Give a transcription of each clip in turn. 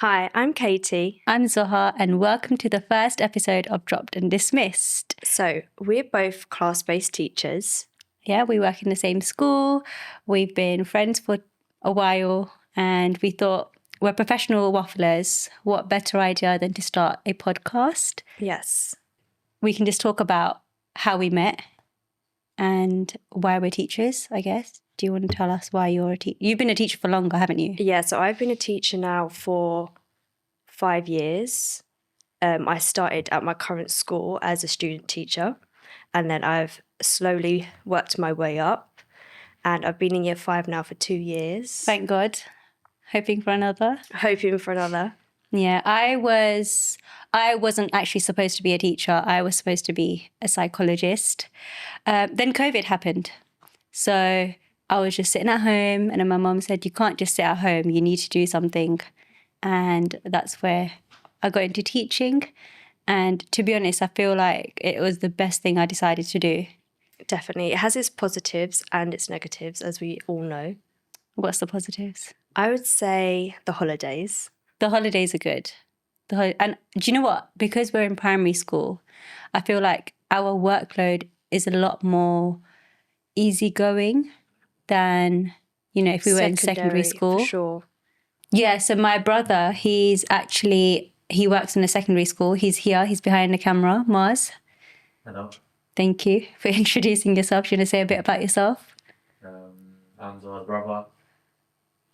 Hi, I'm Katie. I'm Zuha, and welcome to the first episode of Dropped and Dismissed. So, we're both class-based teachers. Yeah, we work in the same school. We've been friends for a while, and we thought we're professional wafflers. What better idea than to start a podcast? Yes. We can just talk about how we met and why we're teachers, I guess. Do you want to tell us why you're a teacher? You've been a teacher for longer, haven't you? Yeah, so I've been a teacher now for 5 years. I started at my current school as a student teacher, and then I've slowly worked my way up, and I've been in year 5 now for 2 years. Thank God. Hoping for another. Hoping for another. Yeah, I wasn't actually supposed to be a teacher. I was supposed to be a psychologist. Then COVID happened. So I was just sitting at home, and then my mum said, you can't just sit at home, you need to do something. And that's where I got into teaching. And to be honest, I feel like it was the best thing I decided to do. Definitely. It has its positives and its negatives, as we all know. What's the positives? I would say the holidays. The holidays are good. And do you know what? Because we're in primary school, I feel like our workload is a lot more easygoing than, if we were in secondary school. For sure. Yeah, so my brother, he works in a secondary school. He's here, he's behind the camera. Mars. Hello. Thank you for introducing yourself. Do you want to say a bit about yourself? I'm Zoha's brother.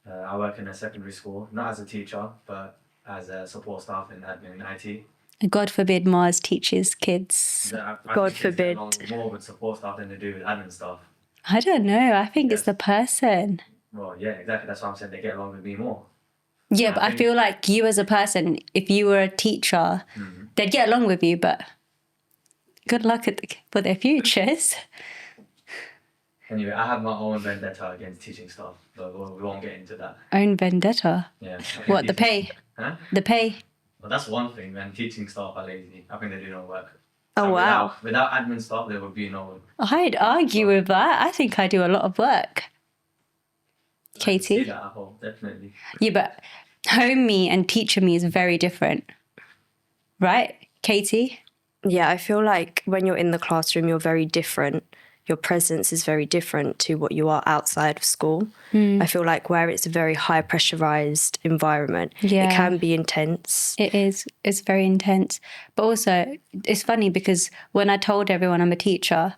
I work in a secondary school, not as a teacher, but as a support staff in admin and IT. God forbid Mars teaches kids. God forbid. More with support staff than they do with admin staff. I don't know. I think it's Yes. the person. Well, yeah, exactly. That's why I'm saying they get along with me more. Yeah, but I feel like you as a person, if you were a teacher, they'd get along with you, but good luck for their futures. Anyway, I have my own vendetta against teaching staff, but we won't get into that. Own vendetta. Yeah. What, the pay? Huh? The pay? Well, that's one thing, man. Teaching staff are lazy. I think they do no work. Oh, And wow. Without admin staff, there would be no... I'd argue with that. I think I do a lot of work. I can see Katie? that at home, definitely. Yeah, but home me and teacher me is very different. Right, Katie? Yeah, I feel like when you're in the classroom, you're very different. Your presence is very different to what you are outside of school. I feel like where it's a very high pressurized environment, Yeah. it can be intense. It is. It's very intense. But also, it's funny because when I told everyone I'm a teacher,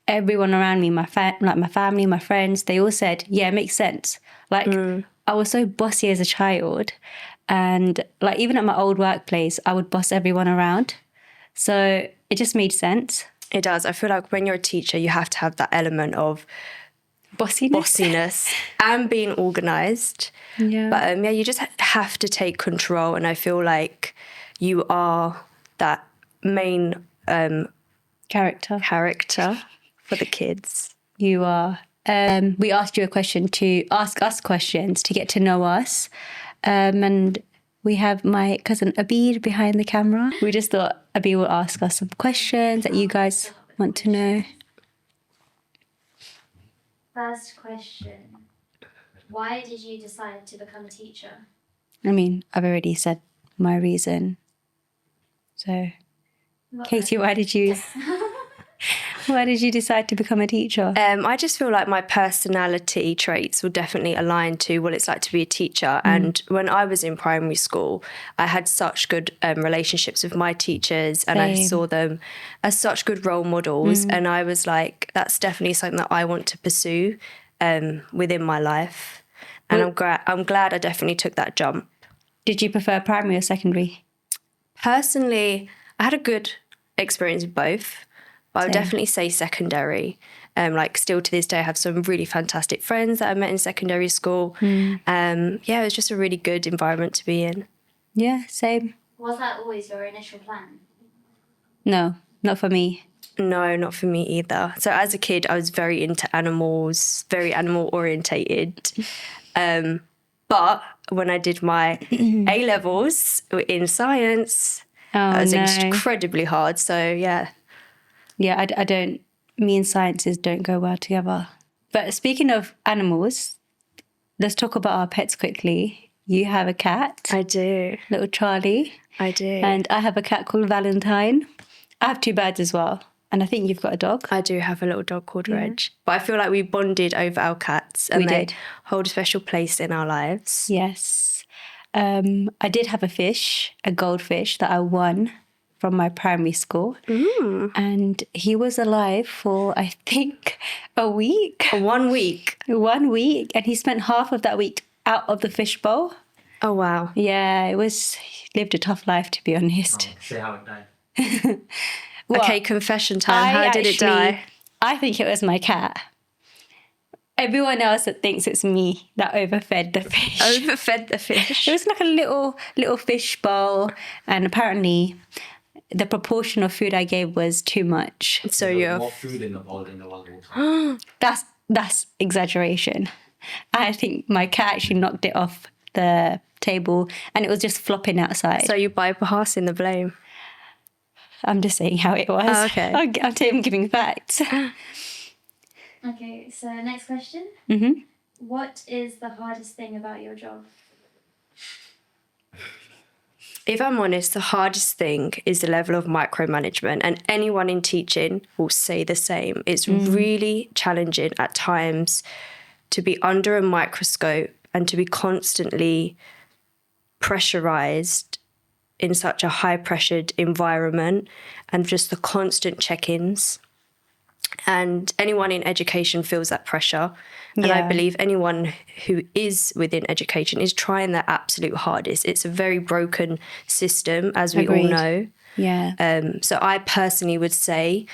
everyone around me, my family, my friends, they all said, yeah, it makes sense. Like, I was so bossy as a child. And like, even at my old workplace, I would boss everyone around. So it just made sense. It does. I feel like when you're a teacher, you have to have that element of bossiness and being organised. Yeah. But you just have to take control. And I feel like you are that main Character. for the kids. You are. We asked you a question to ask us questions to get to know us. And we have my cousin Abid behind the camera. We just thought Abid will ask us some questions that you guys want to know. First question. Why did you decide to become a teacher? I mean, I've already said my reason. So, Katie, why did you decide to become a teacher? I just feel like my personality traits will definitely align to what it's like to be a teacher. And when I was in primary school, I had such good relationships with my teachers, and I Same. saw them as such good role models. And I was like, that's definitely something that I want to pursue within my life. And I'm glad I definitely took that jump. Did you prefer primary or secondary? Personally, I had a good experience with both. But I would Same. definitely say secondary. Like still to this day, I have some really fantastic friends that I met in secondary school. Yeah, it was just a really good environment to be in. Yeah, same. Was that always your initial plan? No, not for me. No, not for me either. So as a kid, I was very into animals, very animal orientated. But when I did my A-levels in science, that was incredibly hard. So yeah. Yeah, I don't, me and sciences don't go well together. But speaking of animals, let's talk about our pets quickly. you have a cat, I do. little Charlie, I do. and I have a cat called Valentine. I have 2 birds as well, and I think you've got a dog. I do have a little dog called Reg. But I feel like we bonded over our cats and We they did. hold a special place in our lives. Yes. I did have a fish, a goldfish that I won from my primary school. And he was alive for, I think, a week. 1 week. 1 week. And he spent half of that week out of the fishbowl. Oh, wow. Yeah, he lived a tough life, to be honest. See how it died. Well, Okay, confession time. How did it die? I think it was my cat. Everyone else that thinks it's me that overfed the fish. Overfed the fish. It was like a little fish bowl, and apparently the proportion of food I gave was too much. So There was you're... more food in the bowl than there was water. That's exaggeration. I think my cat actually knocked it off the table and it was just flopping outside. So you bypassing the blame. I'm just saying how it was. Oh, okay. I'm giving facts. Okay, so next question. Mm-hmm. What is the hardest thing about your job? If I'm honest, the hardest thing is the level of micromanagement, and anyone in teaching will say the same. It's really challenging at times to be under a microscope and to be constantly pressurized in such a high-pressured environment, and just the constant check-ins. And anyone in education feels that pressure. And I Yeah. believe anyone who is within education is trying their absolute hardest. It's a very broken system, as we all Agreed. know. Yeah. So I personally would say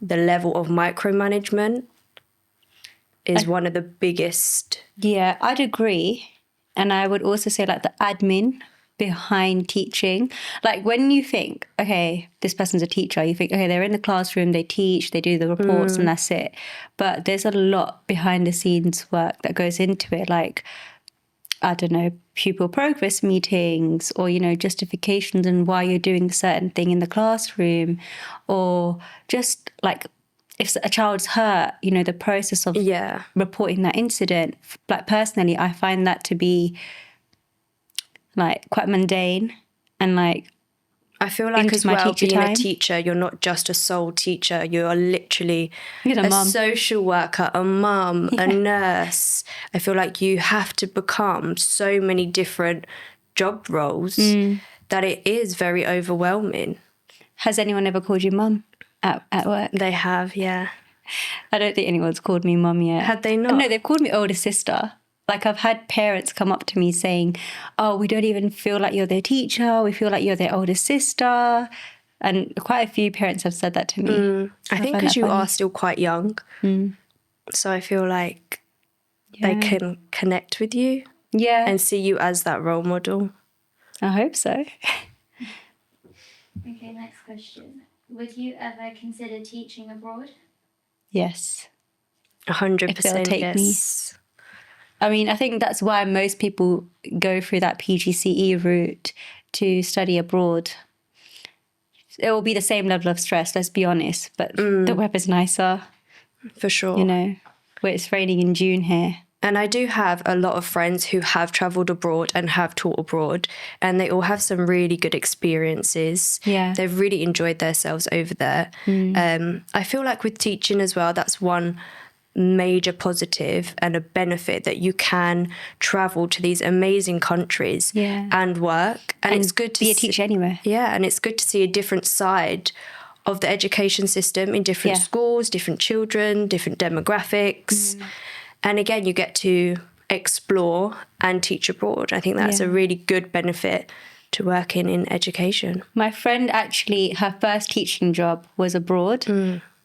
the level of micromanagement is one of the biggest. Yeah, I'd agree. And I would also say like the admin behind teaching. Like when you think, okay, this person's a teacher, you think, okay, they're in the classroom, they teach, they do the reports and that's it. But there's a lot behind the scenes work that goes into it. Like, I don't know, pupil progress meetings or, justifications and why you're doing a certain thing in the classroom, or just like if a child's hurt, the process of Yeah. reporting that incident. Like personally, I find that to be like quite mundane and like I feel like into as my well, teacher being a time. teacher, you're not just a sole teacher. You are literally You're a mum. social worker, a mum, a nurse. I feel like you have to become so many different job roles that it is very overwhelming. Has anyone ever called you mum at work? They have, yeah. I don't think anyone's called me mum yet. Had they not? No, they've called me older sister. Like I've had parents come up to me saying, oh, we don't even feel like you're their teacher. We feel like you're their older sister. And quite a few parents have said that to me. I think find because that you funny. are still quite young. So I feel like they can connect with you Yeah, and see you as that role model. I hope so. Okay, next question. Would you ever consider teaching abroad? Yes. 100% If they'll take me. yes. I mean, I think that's why most people go through that PGCE route to study abroad. It will be the same level of stress, let's be honest, but the weather's nicer, For sure. where it's raining in June here. And I do have a lot of friends who have travelled abroad and have taught abroad, and they all have some really good experiences. Yeah. They've really enjoyed themselves over there. I feel like with teaching as well, that's one major positive and a benefit, that you can travel to these amazing countries Yeah. and work. And it's good to be a teacher anywhere. Yeah, and it's good to see a different side of the education system in different Yeah. schools, different children, different demographics. And again, you get to explore and teach abroad. I think that's Yeah. a really good benefit to working in education. My friend actually, her first teaching job was abroad,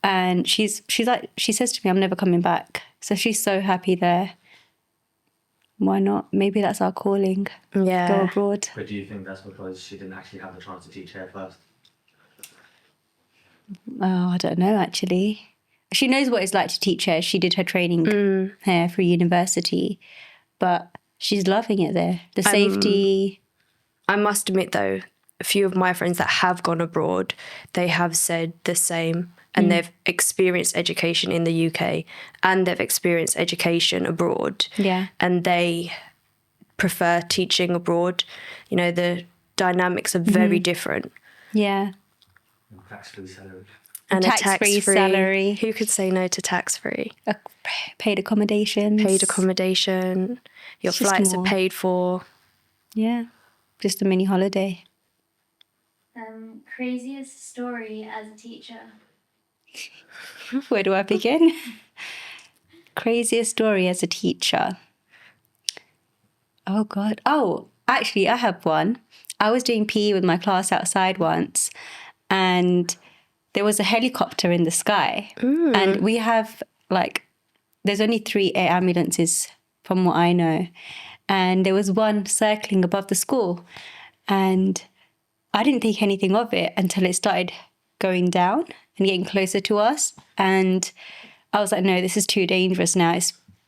and she says to me, "I'm never coming back." So she's so happy there. Why not? Maybe that's our calling. Go Yeah. abroad. But do you think that's because she didn't actually have the chance to teach here first? Oh, I don't know. Actually, she knows what it's like to teach her. She did her training here for university, but she's loving it there. The safety. I must admit, though, a few of my friends that have gone abroad, they have said the same. And they've experienced education in the UK and they've experienced education abroad. Yeah. And they prefer teaching abroad. You know, the dynamics are very different. Yeah. Tax-free salary. And a Tax-free tax-free salary. Who could say no to tax-free? Paid accommodations. Paid accommodation. Your It's just flights are more. paid for. Yeah. Just a mini holiday. Craziest story as a teacher. Where do I begin? Craziest story as a teacher. Oh, God. Oh, actually, I have one. I was doing PE with my class outside once, and there was a helicopter in the sky. And we have, there's only 3 air ambulances from what I know. And there was one circling above the school. And I didn't think anything of it until it started going down and getting closer to us. And I was like, no, this is too dangerous now.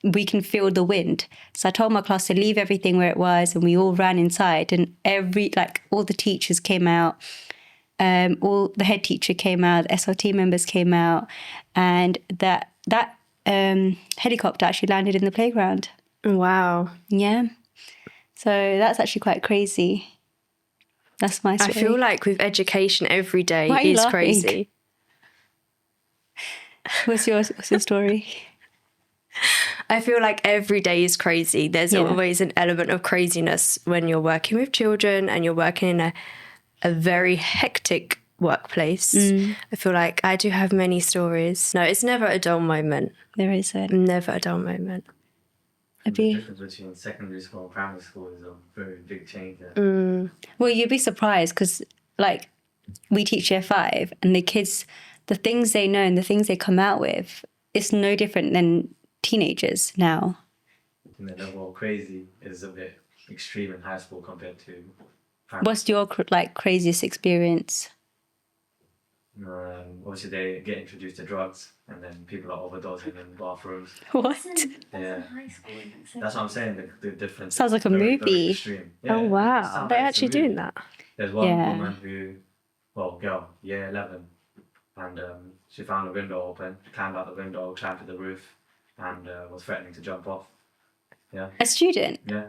We can feel the wind. So I told my class to leave everything where it was, and we all ran inside. And all the teachers came out. All the head teacher came out, the SLT members came out, and that helicopter actually landed in the playground. Wow. Yeah. So that's actually quite crazy. That's my story. I feel like with education, every day Why are you is laughing? crazy. What's your story? I feel like every day is crazy. There's always an element of craziness when you're working with children and you're working in a very hectic workplace. I feel like I do have many stories. No, it's never a dull moment. There is a Never a dull moment. The difference between secondary school and primary school is a very big change there. Well, you'd be surprised because, we teach year 5, and the kids, the things they know and the things they come out with, it's no different than teenagers now. And the level of crazy is a bit extreme in high school compared to primary. What's your craziest experience? Obviously, they get introduced to drugs, and then people are overdosing in bathrooms. What? Yeah. High school. That's what I'm saying. The difference Sounds like a very, movie. Very extreme. Yeah, Oh, it wow. sounds They're like it's a actually doing movie. that. There's one Yeah. woman girl, year 11, and she found a window open, climbed out the window, climbed to the roof, and was threatening to jump off. Yeah. A student? Yeah.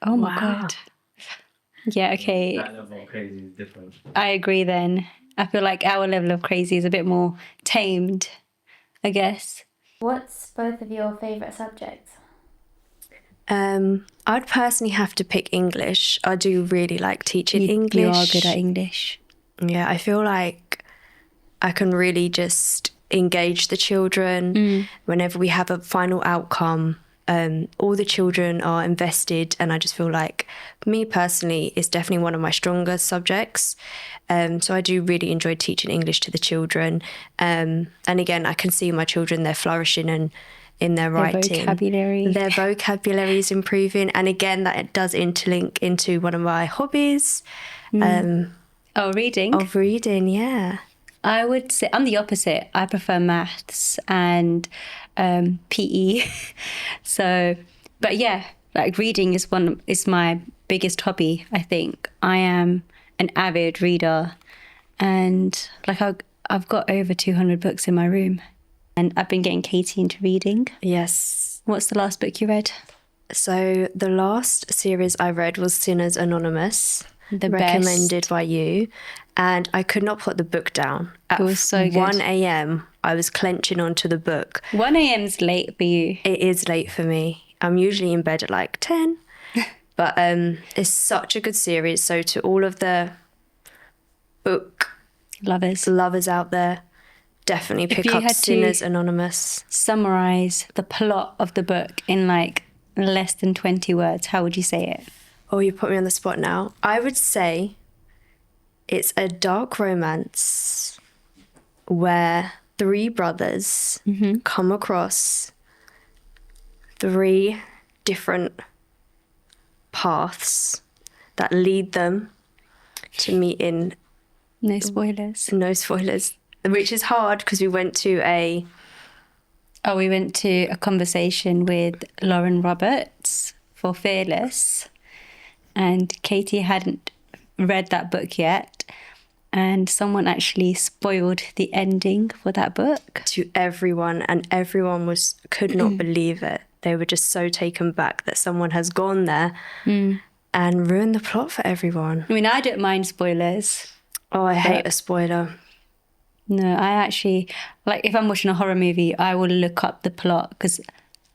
Oh my Wow. God. Yeah, okay. That level of crazy is different. I agree then. I feel like our level of crazy is a bit more tamed, I guess. What's both of your favourite subjects? I'd personally have to pick English. I do really like teaching English. You are good at English. Yeah, I feel like I can really just engage the children whenever we have a final outcome. All the children are invested, and I just feel like, me personally, it's definitely one of my stronger subjects. So I do really enjoy teaching English to the children. And again, I can see my children, they're flourishing and in their writing. Vocabulary. Their vocabulary is improving. And again, that does interlink into one of my hobbies Reading? of reading, yeah. I would say I'm the opposite. I prefer maths and PE. So, but yeah, reading is my biggest hobby, I think. I am an avid reader, and I've got over 200 books in my room, and I've been getting Katie into reading. Yes. What's the last book you read? So the last series I read was Sinners Anonymous, The recommended best. by you, and I could not put the book down. At It was so good. 1 a.m. I was clenching onto the book. 1 a.m.'s late for you. It is late for me. I'm usually in bed at 10. But it's such a good series. So to all of the book Lovers. lovers out there, definitely pick you up had to- Sinners Anonymous. Summarize the plot of the book in less than 20 words. How would you say it? Oh, you put me on the spot now. I would say it's a dark romance where 3 brothers come across 3 different paths that lead them to meet in, No spoilers. no spoilers, which is hard because we went to We went to a conversation with Lauren Roberts for Fearless, and Katie hadn't read that book yet, and someone actually spoiled the ending for that book. to everyone, and everyone could not believe it. they were just so taken back that someone has gone there and ruined the plot for everyone. I mean, I don't mind spoilers. Oh, I hate a spoiler. No, I actually, like, if I'm watching a horror movie, I will look up the plot because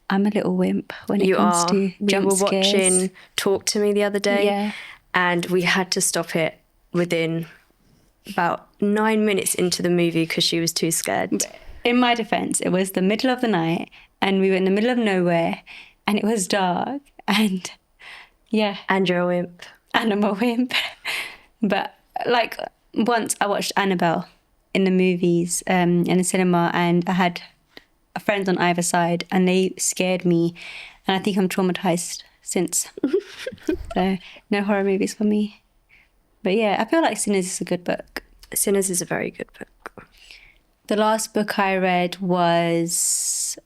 I'm a little wimp when it comes to jump We were scares. watching Talk to Me the other day, Yeah. and we had to stop it within about 9 minutes into the movie because she was too scared. In my defense, it was the middle of the night and we were in the middle of nowhere and it was dark and yeah, And you're a wimp. and I'm a wimp. But like once I watched Annabelle in the movies in the cinema, and I had friends on either side and they scared me, and I think I'm traumatized since. So no horror movies for me. But yeah, I feel like Sinners is a good book. Sinners is a very good book. The last book I read was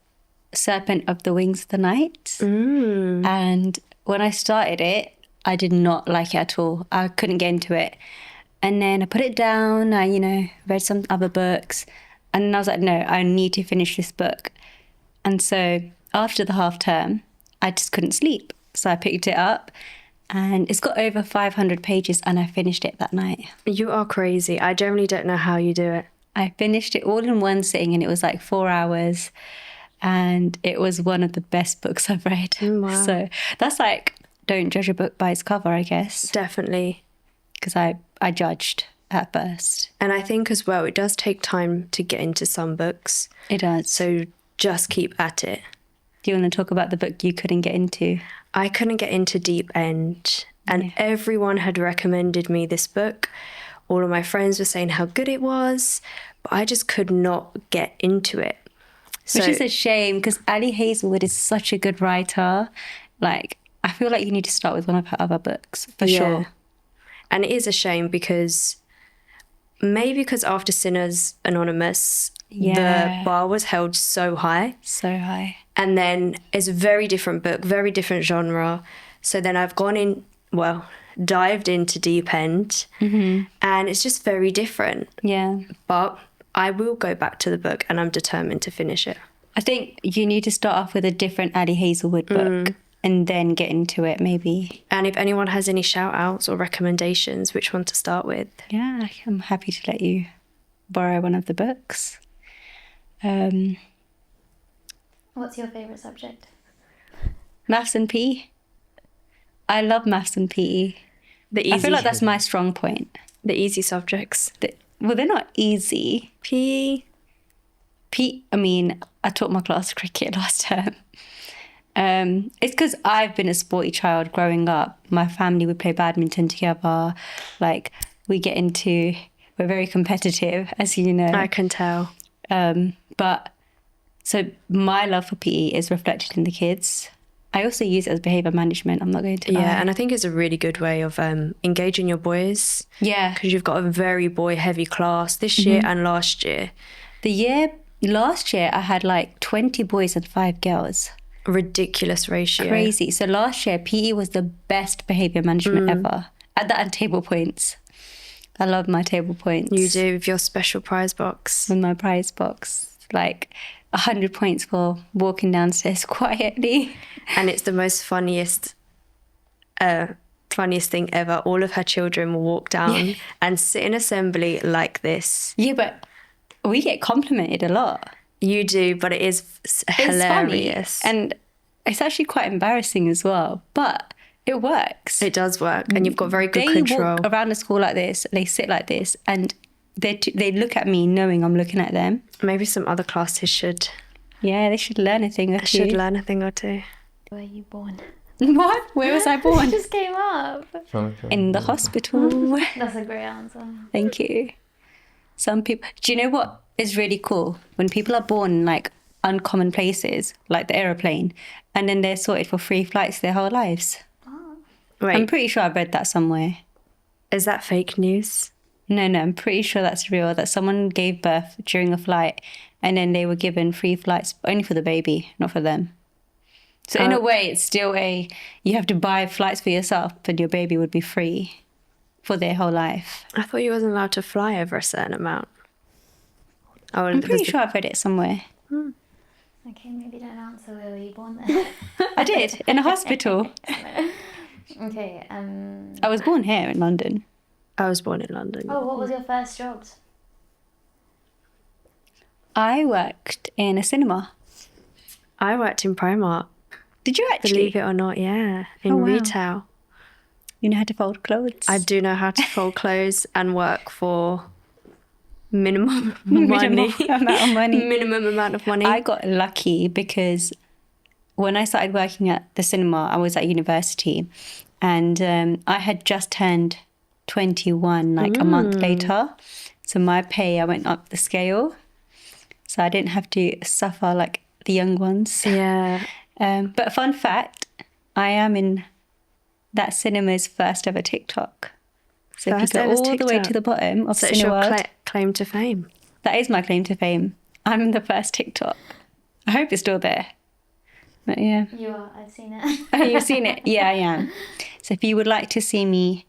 Serpent of the Wings of the Night. And when I started it, I did not like it at all. I couldn't get into it. And then I put it down. I, read some other books. And then I was like, no, I need to finish this book. And so after the half term, I just couldn't sleep. So I picked it up. And it's got over 500 pages and I finished it that night. You are crazy. I generally don't know how you do it. I finished it all in one sitting and it was like 4 hours. And it was one of the best books I've read. Wow. So that's like, don't judge a book by its cover, I guess. Definitely. Because I judged at first. And I think as well, it does take time to get into some books. It does. So just keep at it. Do you want to talk about the book you couldn't get into? I couldn't get into Deep End, and everyone had recommended me this book. All of my friends were saying how good it was, but I just could not get into it. Which is a shame because Ali Hazelwood is such a good writer. Like, I feel like you need to start with one of her other books, for sure. And it is a shame because after Sinners Anonymous, the bar was held so high. So high. And then it's a very different book, very different genre. So then I've dived into Deep End, and it's just very different. Yeah. But I will go back to the book and I'm determined to finish it. I think you need to start off with a different Ali Hazelwood book and then get into it, maybe. And if anyone has any shout outs or recommendations, which one to start with? Yeah, I'm happy to let you borrow one of the books. What's your favourite subject? Maths and PE. I love maths and PE. I feel like that's my strong point. The easy subjects. Well, they're not easy. PE. I mean, I taught my class cricket last term. It's because I've been a sporty child growing up. My family would play badminton together. Like, we're very competitive, as you know. I can tell. But so my love for PE is reflected in the kids. I also use it as behaviour management. I'm not going to lie. Yeah, and I think it's a really good way of engaging your boys. Yeah. Because you've got a very boy-heavy class this year and last year. Last year, I had like 20 boys and 5 girls. Ridiculous ratio. Crazy. So last year, PE was the best behaviour management ever. At that and table points. I love my table points. You do with your special prize box. With my prize box. Like 100 points for walking downstairs quietly. And it's the most funniest thing ever. All of her children will walk down and sit in assembly like this. Yeah, but we get complimented a lot. You do, but it is hilarious. It's funny. And it's actually quite embarrassing as well. But it works. It does work. And you've got very good They control. walk around the school like this. They sit like this. And they look at me knowing I'm looking at them. Maybe some other classes should. Yeah, they should learn a thing or two. Should learn a thing or two. Where were you born? What? Where was I born? It just came up. In the hospital. That's a great answer. Thank you. Some people... Do you know what is really cool? When people are born in like uncommon places, like the aeroplane, and then they're sorted for free flights their whole lives. Wait, I'm pretty sure I read that somewhere. is that fake news? No, I'm pretty sure that's real, that someone gave birth during a flight and then they were given free flights, only for the baby, not for them. So in a way, it's still you have to buy flights for yourself, but your baby would be free for their whole life. I thought you wasn't allowed to fly over a certain amount. Oh, I'm pretty sure I've read it somewhere. Okay, maybe don't answer where were you born then. I did, in a hospital. Okay. I was born here in London. I was born in London. Oh, what was your first job? I worked in a cinema. I worked in Primark. Did you actually? Believe it or not, yeah. In Oh, wow. retail. You know how to fold clothes? I do know how to fold clothes and work for minimum money. Minimum amount of money. Minimum amount of money. I got lucky because when I started working at the cinema, I was at university, and I had just turned 21 like a month later. So my pay, I went up the scale. So I didn't have to suffer like the young ones. Yeah. But fun fact, I am in that cinema's first ever TikTok. So First if you ever go all the way TikTok. to the bottom of So it's your Cineworld, claim to fame. that is my claim to fame. I'm in the first TikTok. I hope it's still there. But yeah. You are. I've seen it. Oh, you've seen it? Yeah, I am. So if you would like to see me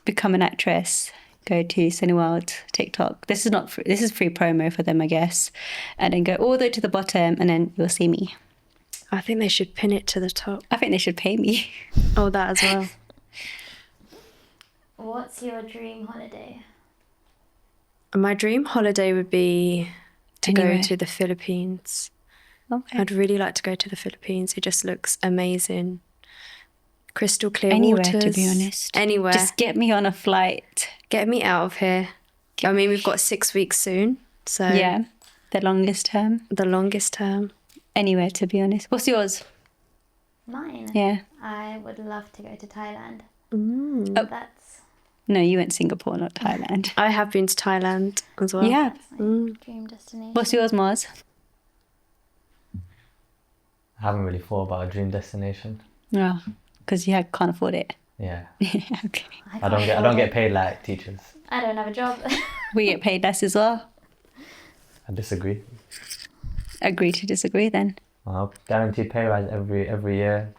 become an actress, go to Cineworld TikTok. This is not free, this is free promo for them, I guess. And then go all the way to the bottom, and then you'll see me. I think they should pin it to the top. I think they should pay me. Oh, that as well. What's your dream holiday? My dream holiday would be to Anywhere. go to the Philippines. Okay. I'd really like to go to the Philippines. It just looks amazing. Crystal clear Anywhere, waters. to be honest. Anywhere. Just get me on a flight. Get me out of here. I mean, we've got 6 weeks soon. So Yeah, the longest term. the longest term. Anywhere, to be honest. What's yours? Mine. Yeah. I would love to go to Thailand. Oh. That's No, you went Singapore, not Thailand. I have been to Thailand as well. Yeah. that's my dream destination. What's yours, Mars? I haven't really thought about a dream destination. No, because you can't afford it. Yeah. Okay. I don't get paid like teachers. I don't have a job. We get paid less as well. I disagree. Agree to disagree then. Well, guaranteed pay rise every year.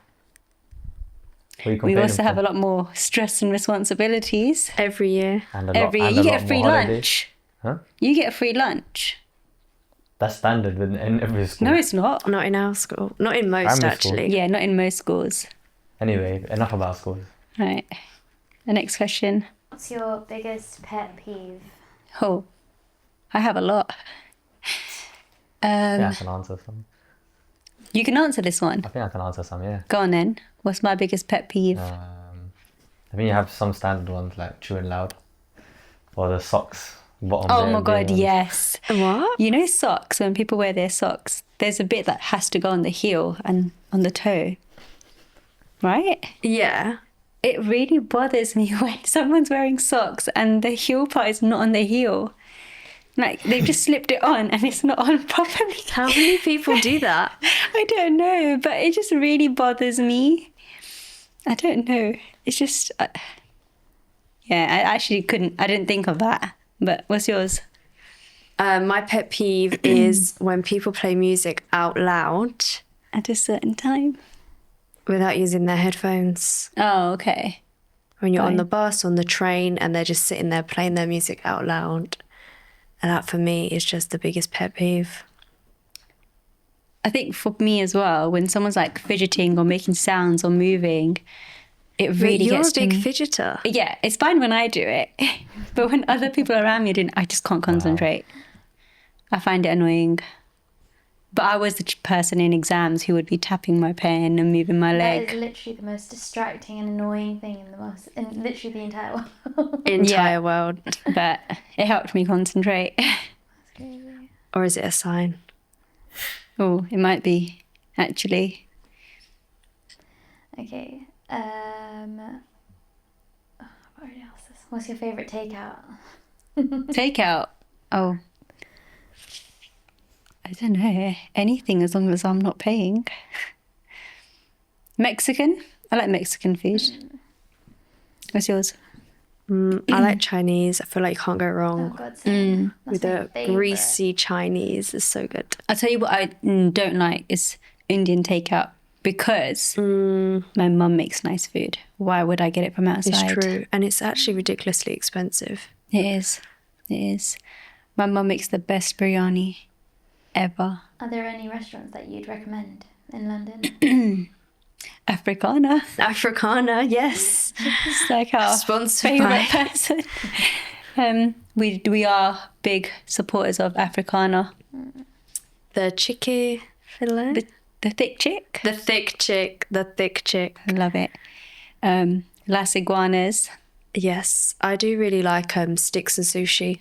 What are you We complaining also have for? a lot more stress and responsibilities. Every year. And Every year. and You a get lot a free more holidays. lunch. Huh? You get a free lunch. That's standard in every school. No, it's not. Not in our school. Not in most, Primary school. actually. Yeah, not in most schools. Anyway, enough about schools. Right. The next question. What's your biggest pet peeve? Oh, I have a lot. Yeah, I can answer some. You can answer this one. I think I can answer some, yeah. Go on then. What's my biggest pet peeve? I think you have some standard ones like chewing loud. Or the socks bottom. Oh there my God, being on- yes. What? You know socks, when people wear their socks, there's a bit that has to go on the heel and on the toe. Right? Yeah. It really bothers me when someone's wearing socks and the heel part is not on the heel. Like, they've just slipped it on and it's not on properly. How many people do that? I don't know, but it just really bothers me. I don't know. It's just... yeah, I actually I didn't think of that. But what's yours? My pet peeve is when people play music out loud At a certain time? without using their headphones. Oh, okay. When you're on Fine. the bus, on the train, and they're just sitting there playing their music out loud. And that for me is just the biggest pet peeve. I think for me as well, when someone's like fidgeting or making sounds or moving, it really You're gets a to big me. fidgeter. Yeah, it's fine when I do it, but when other people around me are doing it, I just can't concentrate. I find it annoying. But I was the person in exams who would be tapping my pen and moving my That is leg. literally the most distracting and annoying thing in literally the entire world. Entire world. But it helped me concentrate. Or is it a sign? Oh, it might be, actually. Okay. I've already asked this. What's your favourite takeout? Takeout. Oh. I don't know. Anything as long as I'm not paying. Mexican? I like Mexican food. What's yours? I like Chinese. I feel like you can't go Oh wrong God, same. with That's my the favourite. greasy Chinese. It's so good. I'll tell you what I don't like is Indian takeout because my mum makes nice food. Why would I get it from outside? It's true. And it's actually ridiculously expensive. It is. It is. My mum makes the best biryani. ever. Are there any restaurants that you'd recommend in London? Africana. Africana, yes. It's like our Sponsored favourite by- person. We are big supporters of Africana. The chicky fillet. The thick chick. The thick chick. The thick chick. I love it. Las Iguanas. Yes, I do really like sticks and sushi.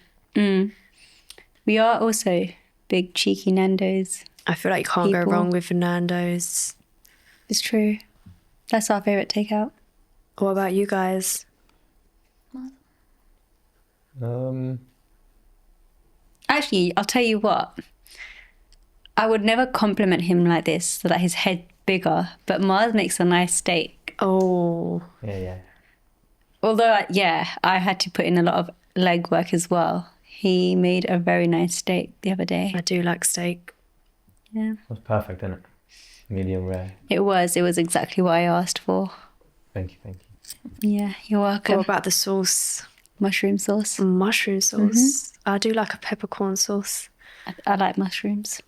We are also big cheeky Nando's. I feel like you can't go People. wrong with Nando's. It's true. That's our favourite takeout. What about you guys? Actually, I'll tell you what. I would never compliment him like this, so that his head bigger. But Mars makes a nice steak. Oh, Yeah. Although, I had to put in a lot of leg work as well. He made a very nice steak the other day. I do like steak. Yeah, It was perfect, isn't it? Medium rare. it was. It was exactly what I asked for. Thank you. Yeah, you're welcome. What about the sauce? Mushroom sauce. Mushroom sauce. I do like a peppercorn sauce. I like mushrooms.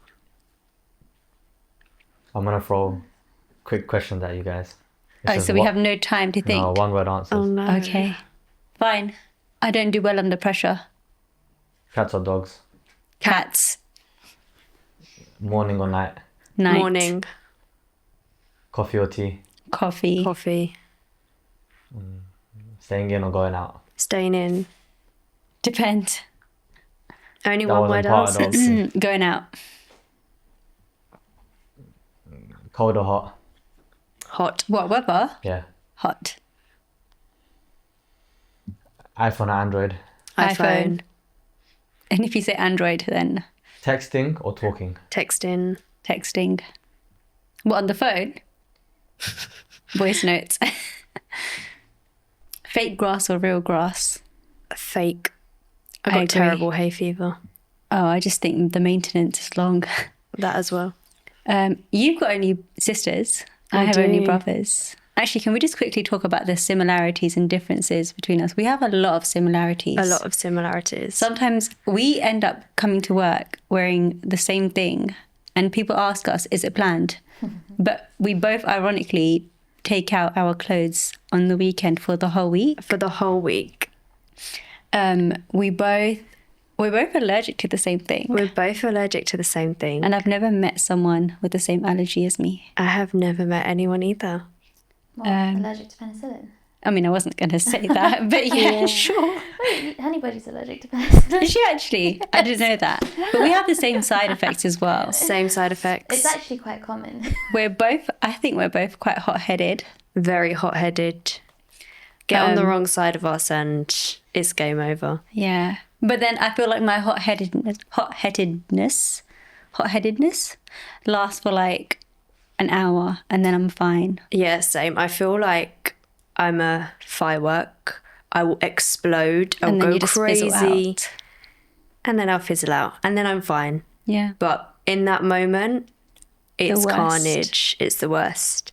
I'm gonna throw quick questions at you guys. Oh, so we have no time to think. No, one-word answers. Oh no. Okay, fine. I don't do well under pressure. Cats or dogs? Cats. Morning or night? Night. Morning. Coffee or tea? Coffee. Coffee. Staying in or going out? Staying in. Depends. Only That one word wasn't part of answers. the Going out. Cold or hot? Hot. What weather? Yeah. Hot. iPhone or Android? iPhone. And if you say Android, then Texting or talking? Texting. texting. What, on the phone? Voice notes. Fake grass or real grass? Fake. I I got agree. terrible hay fever. Oh, I just think the maintenance is long. That as well. You've got only sisters. I I have only do. brothers. Actually, can we just quickly talk about the similarities and differences between us? We have a lot of similarities. A lot of similarities. Sometimes we end up coming to work wearing the same thing and people ask us, is it planned? But we both ironically take out our clothes on the weekend for the whole week. For the whole week. We're both allergic to the same thing. We're both allergic to the same thing. And I've never met someone with the same allergy as me. I have never met anyone either. What, allergic to penicillin? I mean, I wasn't going to say that, but yeah, sure. Wait, anybody's allergic to penicillin. Is she actually? I didn't know that. But we have the same side effects as well. Same side effects. It's actually quite common. I think we're both quite hot-headed. Very hot-headed. Get on the wrong side of us and it's game over. Yeah. But then I feel like my hot-headedness lasts for like an hour and then I'm fine. Yeah, same. I feel like I'm a firework. I will explode. I'll And then go you just fizzle crazy. out. And then I'll fizzle out. And then I'm fine. Yeah. But in that moment, it's worst. carnage. It's the worst.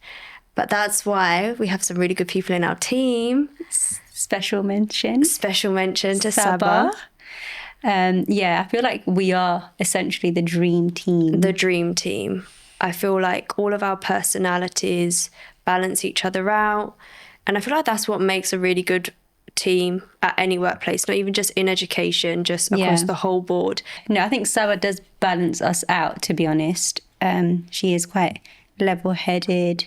But that's why we have some really good people in our team. Special mention. Special mention to Saba. Yeah, I feel like we are essentially the dream team. The dream team. I feel like all of our personalities balance each other out. And I feel like that's what makes a really good team at any workplace, not even just in education, just across Yeah. the whole board. No, I think Saba does balance us out, to be honest. She is quite level-headed.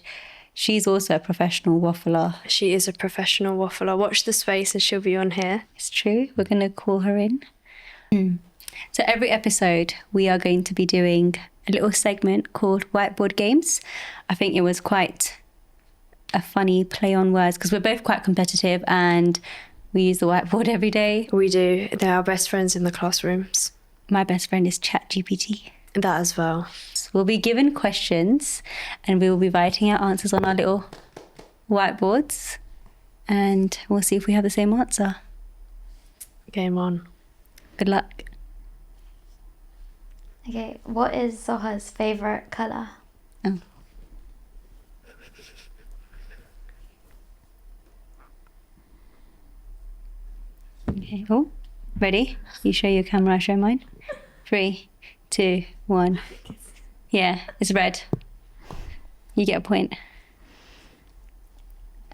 She's also a professional waffler. She is a professional waffler. Watch the space and she'll be on here. It's true. We're going to call her in. So every episode, we are going to be doing a little segment called Whiteboard Games. I think it was quite a funny play on words because we're both quite competitive and we use the whiteboard every day. We do. They're our best friends in the classrooms. My best friend is ChatGPT. That as well. We'll be given questions and we will be writing out answers on our little whiteboards and we'll see if we have the same answer. Game on. Good luck. Okay, what is Zuha's favourite colour? Oh. Okay. Oh, ready? You show your camera, I show mine. 3, 2, 1. Yeah, it's red. You get a point.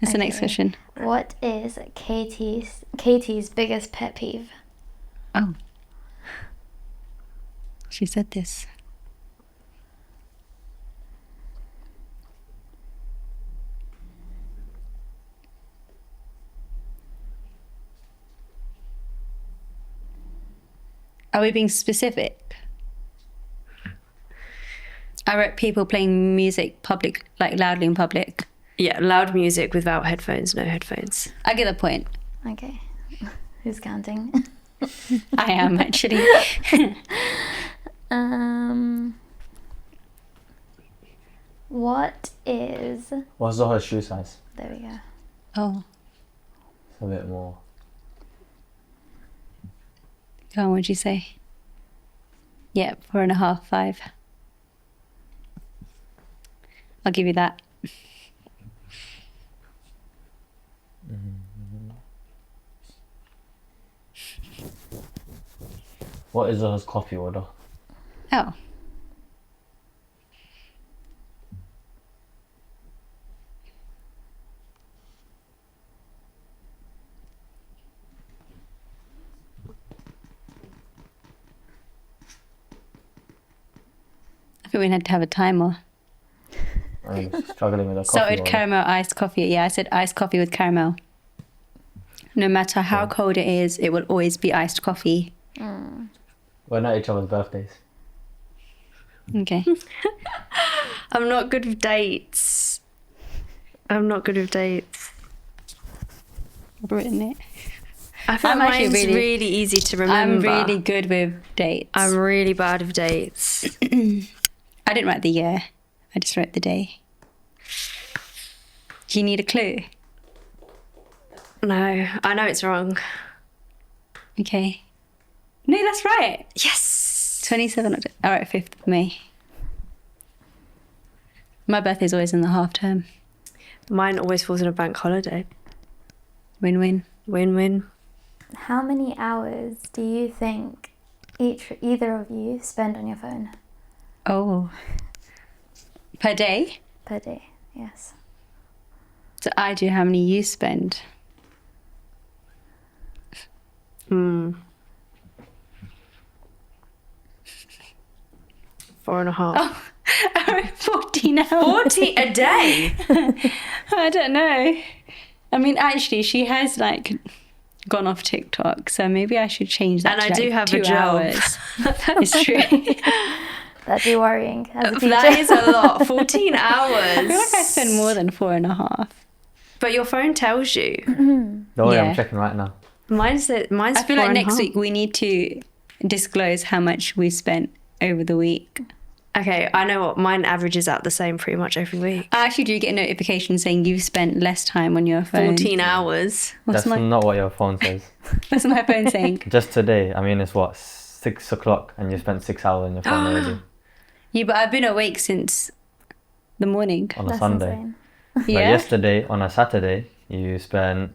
That's the next Okay. question. What is Katie's biggest pet peeve? Oh. She said this. Are we being specific? I wrote people playing music public, like loudly in public. Yeah, loud music without headphones, no headphones. I get the point. Okay. Who's counting? I am actually. What is... What's Zuha's shoe size? There we go. Oh, It's a bit more. go on, what'd you say? Yeah, 4.5, 5. I'll give you that. What is Zuha's coffee order? Oh. I think we had to have a timer. I'm struggling with a coffee Salted order. caramel iced coffee. Yeah, I said iced coffee with caramel. No matter how cold it is, it will always be iced coffee. We're not each other's birthdays. Okay. I'm not good with dates. I've written it. I feel I'm like actually mine's really- really easy to I'm remember. really good with dates. I'm really bad with dates. I didn't write the year. I just wrote the day. Do you need a clue? No, I know it's wrong. Okay. No, that's right. Yes. 27 October. All right, 5th of May. My birthday's always in the half term. Mine always falls on a bank holiday. Win-win. Win-win. How many hours do you think either of you spend on your phone Oh. Per day? per day? Yes. So I do how many you spend. 4.5. Oh, I wrote 14 hours. 40 a day. I don't know. I mean, actually, she has like gone off TikTok, so maybe I should change that. And to, I do like, have 2 a job. hours. It's true. That'd be worrying as a teacher. That is a lot. 14 hours. I feel like I spend more than 4.5. But your phone tells you. Don't worry, Yeah. I'm checking right now. Mine's I feel like next week we need to disclose how much we spent over the week. Okay, I know what mine averages out the same pretty much every week. I actually do get a notification saying you've spent less time on your phone. 14 hours. What's That's not what your phone says. what's my phone saying? Just today, I mean, it's what, 6 o'clock and you spent 6 hours on your phone already Yeah, but I've been awake since the morning. on a That's Sunday. insane. But Yeah. yesterday, on a Saturday, you spent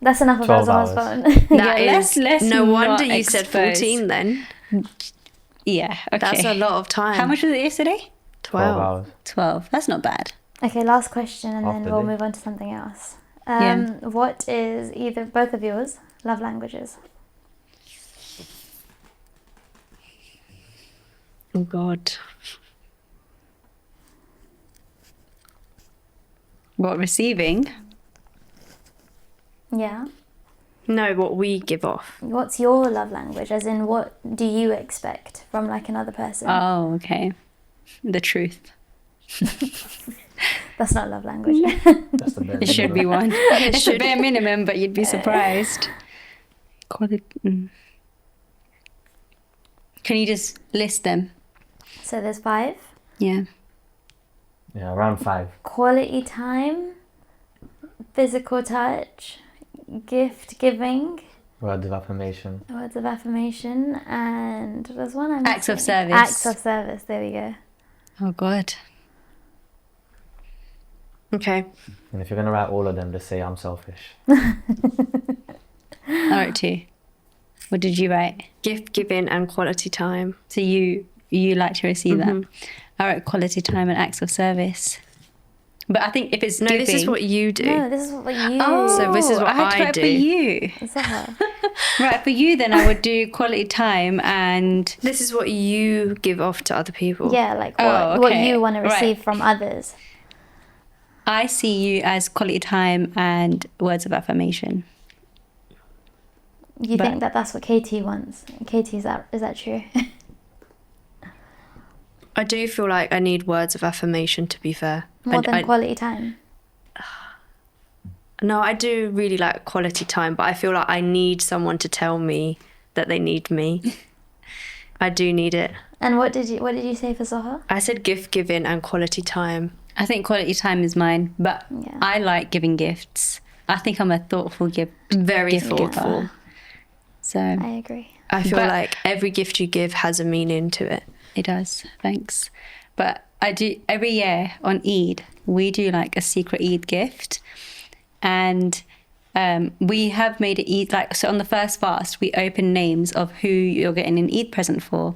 That's enough of 12 us on our hours. phone. That Yeah, is let's no not wonder you said expose. 14 then. Yeah, okay. That's a lot of time. How much was it yesterday? 12 hours. 12. That's not bad. Okay, last question, and Half then the we'll day. move on to something else. Yeah. What is both of yours love languages? Oh God. What, receiving? Yeah. No, what we give off. What's your love language? As in, what do you expect from like another person? Oh, okay. The truth. That's not love language. That's the bare It should be minimum. one. It's a bare minimum, but you'd be surprised. Can you just list them? So there's 5. Yeah. Yeah, around 5. Quality time, physical touch, gift giving, Words of affirmation. words of affirmation, and there's one I'm Acts of missing. service. Acts of service. There we go. Oh, God. Okay. And if you're going to write all of them, just say I'm selfish. I wrote 2. What What did you write? Gift giving and quality time. So you like to receive that. I wrote quality time and acts of service. But I think if it's No, giving, this is what you do. No, this is what you. So this is what I had to I write do. for you. Zuha. Right, for you then I would do quality time and This is what you give off to other people. Yeah, like Oh, what okay. you want to Right. receive from others. I see you as quality time and words of affirmation. You But- think that that's what Katie wants? Katie, is that true? I do feel like I need words of affirmation, to be fair. More than I quality time. No, I do really like quality time, but I feel like I need someone to tell me that they need me. I do need it. And what did you say for Zuha? I said gift giving and quality time. I think quality time is mine, but Yeah. I like giving gifts. I think I'm a thoughtful gift. Very gift thoughtful. giver. So I agree. I feel But- like every gift you give has a meaning to it. it does. Thanks. But I do every year on Eid, we do like a secret Eid gift. And we have made it Eid, like, so on the first fast, we open names of who you're getting an Eid present for.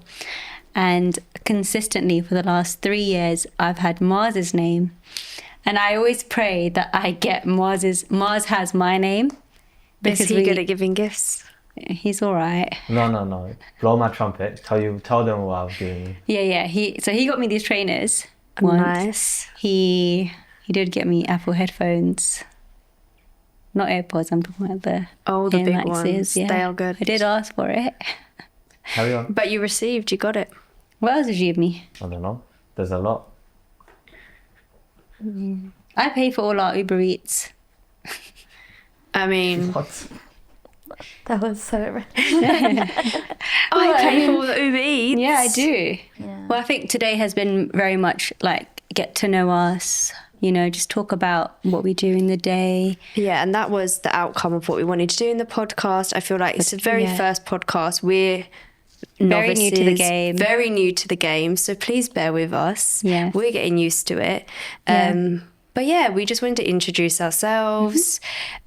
And consistently for the last 3 years, I've had Mars's name. And I always pray that I get Mars has my name. Is he good at giving gifts? He's all right. No. Blow my trumpet. Tell them what I was doing. Yeah. He got me these trainers once. Nice. He did get me Apple headphones. Not AirPods, I'm talking about the Oh, the big Maxes, ones. yeah. They are good. I did ask for it. Carry on. But you received, you got it. What else did you give me? I don't know. There's a lot. I pay for all our Uber Eats. I mean, What? That was so. I pay for all the Uber Eats. Yeah, I do. Yeah. Well, I think today has been very much like get to know us, just talk about what we do in the day. Yeah, and that was the outcome of what we wanted to do in the podcast. I feel like it's the very Yeah. first podcast. We're Very new to the novices, game. Very new to the game. So please bear with us. Yes. We're getting used to it. Yeah. But yeah, we just wanted to introduce ourselves.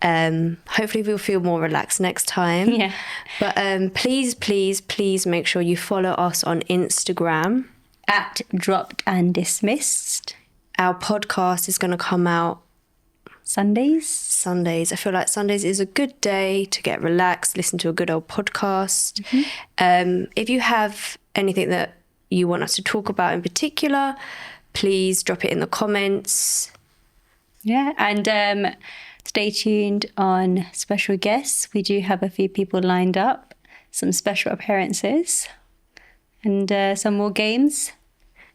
Hopefully we'll feel more relaxed next time. Yeah. But please make sure you follow us on Instagram. At Dropped and Dismissed. Our podcast is going to come out Sundays. Sundays. I feel like Sundays is a good day to get relaxed, listen to a good old podcast. If you have anything that you want us to talk about in particular, please drop it in the comments. Yeah, and stay tuned on special guests. We do have a few people lined up, some special appearances, and some more games.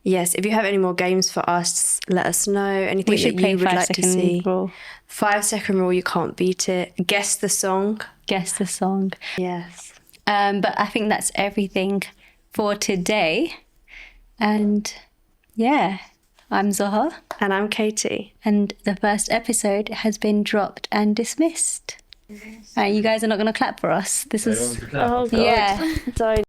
Yes, if you have any more games for us, let us know. Anything We should that play you would 5 like to second see. rule. 5-second rule, you can't beat it. Guess the song. Guess the song. Yes. But I think that's everything for today. And yeah, I'm Zuha. And I'm Katie. And the first episode has been dropped and dismissed. You guys are not going to clap for us. This is, Oh, God. yeah. Don't.